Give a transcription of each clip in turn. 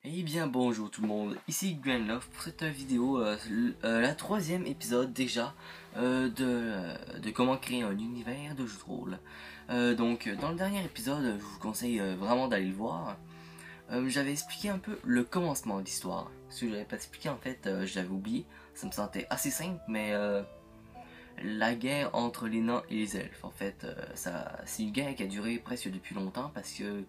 Eh bien bonjour tout le monde, ici Granlove pour cette vidéo, la troisième épisode déjà de comment créer un univers de jeu de rôle. Donc dans le dernier épisode, je vous conseille vraiment d'aller le voir. J'avais expliqué un peu le commencement de l'histoire. Ce que j'avais pas expliqué en fait, je l'avais oublié, ça me sentait assez simple, mais la guerre entre les nains et les elfes en fait, c'est une guerre qui a duré presque depuis longtemps parce que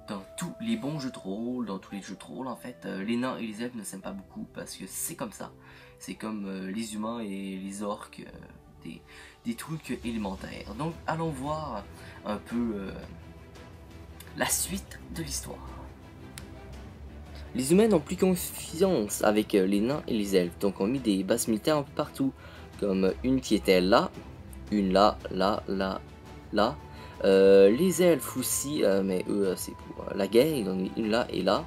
dans tous les bons jeux de rôle, dans tous les jeux de rôle en fait, les nains et les elfes ne s'aiment pas beaucoup parce que c'est comme ça. C'est comme les humains et les orques, des trucs élémentaires. Donc allons voir un peu la suite de l'histoire. Les humains n'ont plus confiance avec les nains et les elfes, donc on mis des bases militaires un peu partout, comme une qui était là, une là, là. Les elfes aussi, mais eux c'est pour la guerre, ils en ont une là et là.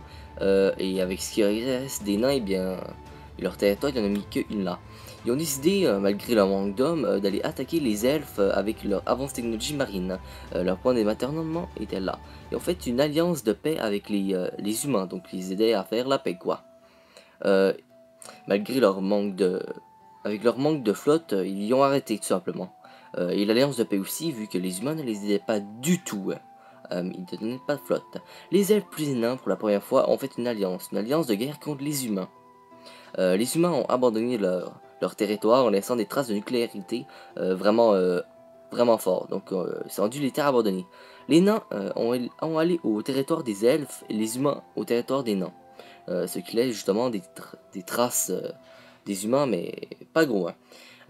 Et avec ce qui reste des nains, et bien, leur territoire, ils n'en ont mis qu'une là. Ils ont décidé, malgré leur manque d'hommes, d'aller attaquer les elfes avec leur avance technologie marine. Leur point d'ématernement était là. Ils ont fait une alliance de paix avec les humains, donc ils aidaient à faire la paix quoi. Malgré leur manque de... Avec leur manque de flotte, ils y ont arrêté tout simplement. Et l'alliance de paix aussi, vu que les humains ne les aidaient pas du tout. Ils ne donnaient pas de flotte. Les elfes plus les nains, pour la première fois, ont fait une alliance de guerre contre les humains. Les humains ont abandonné leur territoire en laissant des traces de nucléarité vraiment fort. Donc, c'est rendu les terres abandonnées. Les nains ont allé au territoire des elfes et les humains au territoire des nains. Ce qui laisse justement des traces des humains, mais pas gros. Hein.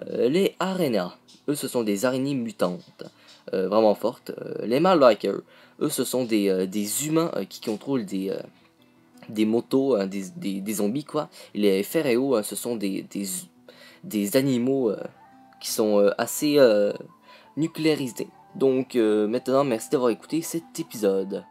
Les arenas, eux, ce sont des araignées mutantes, vraiment fortes. Les Mallikers, eux, ce sont des humains qui contrôlent des motos, hein, des zombies, quoi. Et les Feréos, ce sont des animaux qui sont assez nucléarisés. Donc, maintenant, merci d'avoir écouté cet épisode.